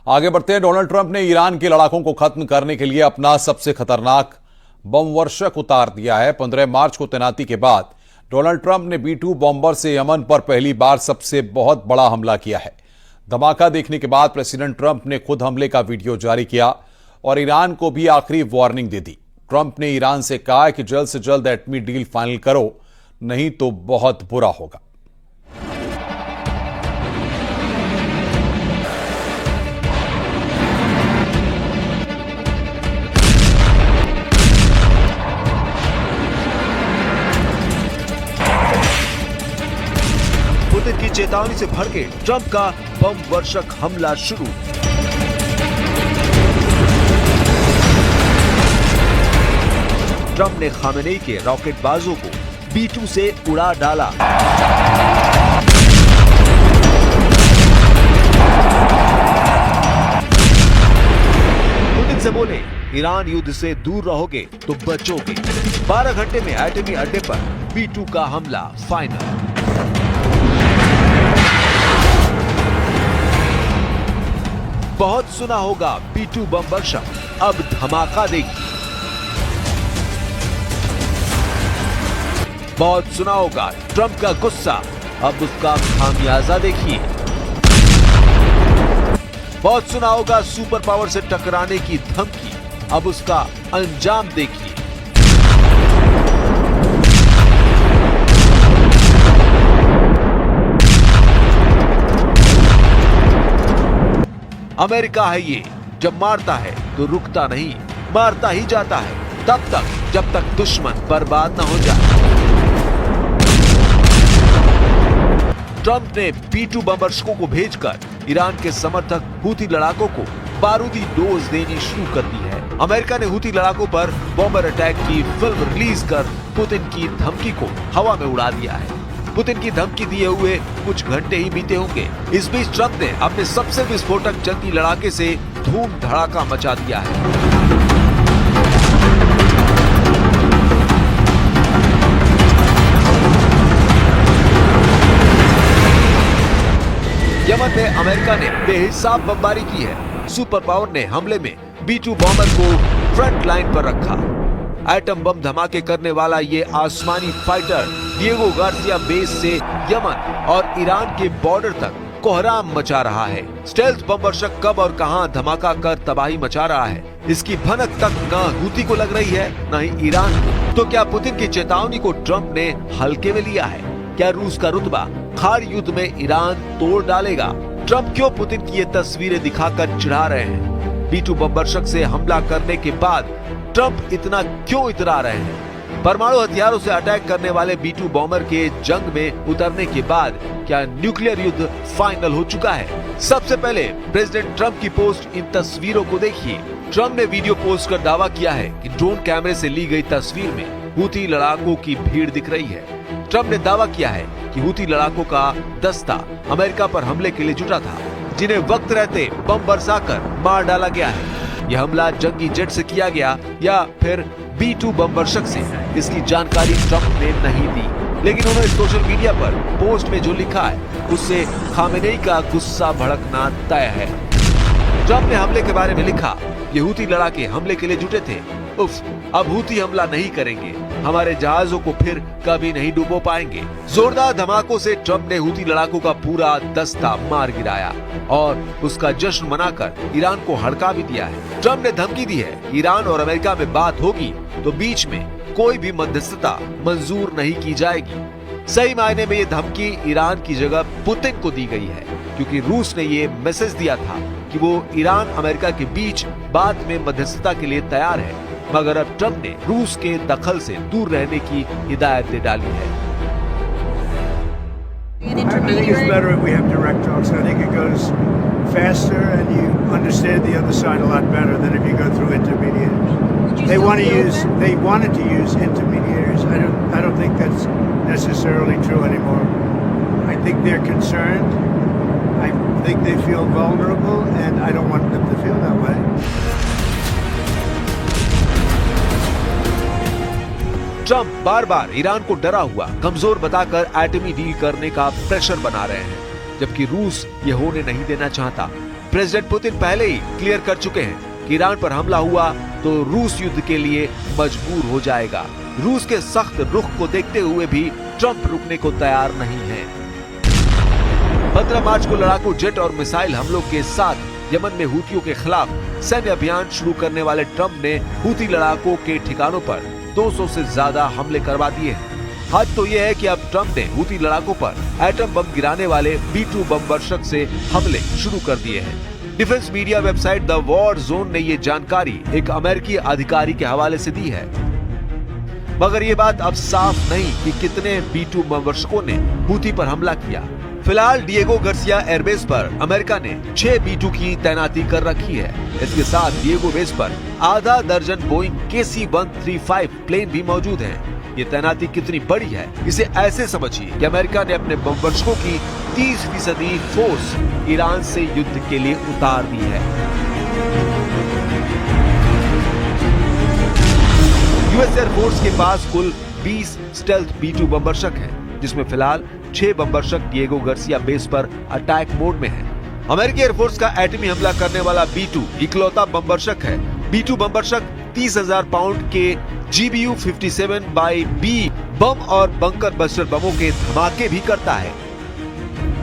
आगे बढ़ते हैं। डोनाल्ड ट्रंप ने ईरान के लड़ाकों को खत्म करने के लिए अपना सबसे खतरनाक बम वर्षक उतार दिया है। 15 मार्च को तैनाती के बाद डोनाल्ड ट्रंप ने B-2 बॉम्बर से यमन पर पहली बार सबसे बहुत बड़ा हमला किया है। धमाका देखने के बाद प्रेसिडेंट ट्रंप ने खुद हमले का वीडियो जारी किया और ईरान को भी आखिरी वार्निंग दे दी। ट्रंप ने ईरान से कहा कि जल्द से जल्द एटमी डील फाइनल करो, नहीं तो बहुत बुरा होगा। पुतिन की चेतावनी से भड़के ट्रंप का बम वर्षक हमला शुरू। ट्रंप ने खामेनेई के रॉकेटबाजों को B-2 से उड़ा डाला। पुतिन से बोले, ईरान युद्ध से दूर रहोगे तो बचोगे। 12 घंटे में एटमी अड्डे पर B-2 का हमला फाइनल। बहुत सुना होगा B-2 बम वर्षक, अब धमाका देगी। बहुत सुना होगा ट्रंप का गुस्सा, अब उसका खामियाजा देखिए। बहुत सुना होगा सुपर पावर से टकराने की धमकी, अब उसका अंजाम देखिए। अमेरिका है ये, जब मारता है तो रुकता नहीं, मारता ही जाता है तब तक जब तक दुश्मन बर्बाद न हो जाए। ट्रंप ने B-2 बम वर्षकों को भेजकर ईरान के समर्थक हूती लड़ाकों को बारूदी डोज देनी शुरू कर दी है। अमेरिका ने हूती लड़ाकों पर बॉम्बर अटैक की फिल्म रिलीज कर पुतिन की धमकी को हवा में उड़ा दिया है। पुतिन की धमकी दिए हुए कुछ घंटे ही बीते होंगे। इस बीच ट्रंप ने अपने सबसे विस्फोटक जंगी लड़ाके से धूम धड़ाका मचा दिया है। यमन में अमेरिका ने बेहिसाब बमबारी की है। सुपर पावर ने हमले में B-2 बॉम्बर को फ्रंट लाइन पर रखा। एटम बम धमाके करने वाला ये आसमानी फाइटर डिएगो गार्सिया बेस से यमन और ईरान के बॉर्डर तक कोहराम मचा रहा है। स्टेल्थ बम वर्षक कब और कहां धमाका कर तबाही मचा रहा है, इसकी भनक तक न हूती को लग रही है न ही ईरान को। तो क्या पुतिन की चेतावनी को ट्रंप ने हल्के में लिया है? क्या रूस का रुतबा खार युद्ध में ईरान तोड़ डालेगा? ट्रंप क्यों पुतिन की ये तस्वीरें दिखाकर चिढ़ा रहे हैं? B-2 बम वर्षक से हमला करने के बाद ट्रंप इतना क्यों इतरा रहे हैं? परमाणु हथियारों से अटैक करने वाले B-2 बॉम्बर के जंग में उतरने के बाद क्या न्यूक्लियर युद्ध फाइनल हो चुका है? सबसे पहले प्रेसिडेंट ट्रंप की पोस्ट इन तस्वीरों को देखिए। ट्रंप ने वीडियो पोस्ट कर दावा किया है कि ड्रोन कैमरे से ली गई तस्वीर में हूती लड़ाकों की भीड़ दिख रही है। ट्रंप ने दावा किया है कि हूती लड़ाकों का दस्ता अमेरिका पर हमले के लिए जुटा था, जिन्हें वक्त रहते बम बरसाकर मार डाला गया है। यह हमला जंगी जेट से किया गया या फिर B-2 बम वर्षक से, इसकी जानकारी ट्रंप ने नहीं दी। लेकिन उन्होंने सोशल मीडिया पर पोस्ट में जो लिखा है उससे खामेनेई का गुस्सा भड़कना तय है। ट्रंप ने हमले के बारे में लिखा, ये हूती लड़ाके हमले के लिए जुटे थे। उफ, अब हूती हमला नहीं करेंगे, हमारे जहाजों को फिर कभी नहीं डूबो पाएंगे। जोरदार धमाकों से ट्रंप ने हूती लड़ाकों का पूरा दस्ता मार गिराया और उसका जश्न मनाकर ईरान को हड़का भी दिया है। ट्रंप ने धमकी दी है, ईरान और अमेरिका में बात होगी तो बीच में कोई भी मध्यस्थता मंजूर नहीं की जाएगी। सही मायने में ये धमकी ईरान की जगह पुतिन को दी गई है, क्योंकि रूस ने ये मैसेज दिया था कि वो ईरान अमेरिका के बीच बात में मध्यस्थता के लिए तैयार है, मगर अब ट्रंप ने रूस के दखल से दूर रहने की हिदायत दे डाली है। I think it's better if we have direct talks. I think it goes faster and you understand the other side a lot better than if you go through intermediaries. They wanted to use intermediaries. I don't think that's necessarily true anymore. I think they're concerned. I think they feel vulnerable and I don't want them to feel that way. Trump bar bar Iran को डरा हुआ, कमजोर बताकर एटमी deal करने का pressure बना रहे हैं, जबकि रूस ये होने नहीं देना चाहता। प्रेसिडेंट पुतिन पहले ही क्लियर कर चुके हैं कि ईरान पर हमला हुआ तो रूस युद्ध के लिए मजबूर हो जाएगा। रूस के सख्त रुख को देखते हुए भी ट्रंप रुकने को तैयार नहीं है। 15 मार्च को लड़ाकू जेट और मिसाइल हमलों के साथ यमन में हूथियों के खिलाफ सैन्य अभियान शुरू करने वाले ट्रंप ने हूथी लड़ाकों के ठिकानों पर 200 से ज्यादा हमले करवा दिए हैं। हद तो यह है कि अब ट्रंप ने हूथी लड़ाकों पर एटम बम गिराने वाले B-2 बम वर्षक से हमले शुरू कर दिए हैं। Defence media website the war zone ने ये जानकारी एक अमेरिकी अधिकारी के हवाले से दी है। मगर ये बात अब साफ नहीं कि कितने B-2 बम वर्षकों ने हूथी पर हमला किया। फिलहाल डिएगो गार्सिया एयरबेस पर अमेरिका ने 6 B-2 की तैनाती कर रखी है। इसके साथ डिएगो बेस पर आधा दर्जन बोइंग KC-135 प्लेन भी मौजूद हैं। ये तैनाती कितनी बड़ी है, इसे ऐसे समझिए कि अमेरिका ने अपने बम वर्षकों की 30% फोर्स ईरान से युद्ध के लिए उतार दी है। यूएस एयरफोर्स के पास कुल 20 स्टेल्थ B-2 बम वर्षक हैं, जिसमें फिलहाल 6 बम वर्षक डिएगो गार्सिया बेस पर अटैक मोड में हैं। अमेरिकी एयरफोर्स का एटमी हमला करने वाला B-2 इकलौता बम वर्षक है। B-2 बम वर्षक 30,000 पाउंड के GBU-57/B बम और बंकर बस्टर बमों के धमाके भी करता है।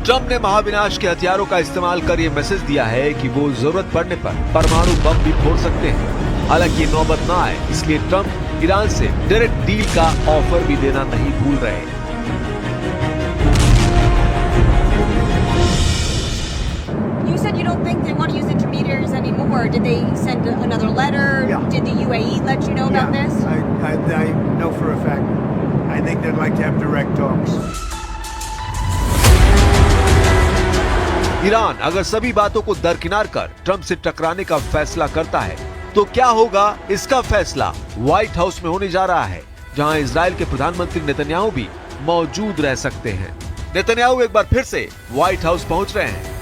ट्रंप ने महाविनाश के हथियारों का इस्तेमाल कर ये मैसेज दिया है कि वो जरूरत पड़ने पर परमाणु बम भी फोड़ सकते हैं। हालांकि ये नौबत ना आए, इसलिए ट्रंप ईरान से डायरेक्ट डील का ऑफर भी देना नहीं भूल रहे। You said you don't think they want to use intermediaries anymore. Did they send another letter? Yeah. Did the UAE let you know about this? I know for a fact. I think they'd like to have direct talks. Iran अगर सभी बातों को दरकिनार कर Trump से टकराने का फैसला करता है तो क्या होगा, इसका फैसला व्हाइट हाउस में होने जा रहा है, जहां इजराइल के प्रधानमंत्री नेतन्याहू भी मौजूद रह सकते हैं। नेतन्याहू एक बार फिर से व्हाइट हाउस पहुंच रहे हैं।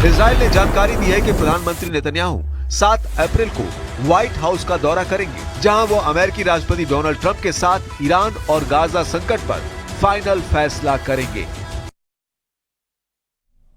इजराइल ने जानकारी दी है कि प्रधानमंत्री नेतन्याहू 7 अप्रैल को व्हाइट हाउस का दौरा करेंगे, जहां वो अमेरिकी राष्ट्रपति डोनाल्ड ट्रंप के साथ ईरान और गाजा संकट पर फाइनल फैसला करेंगे।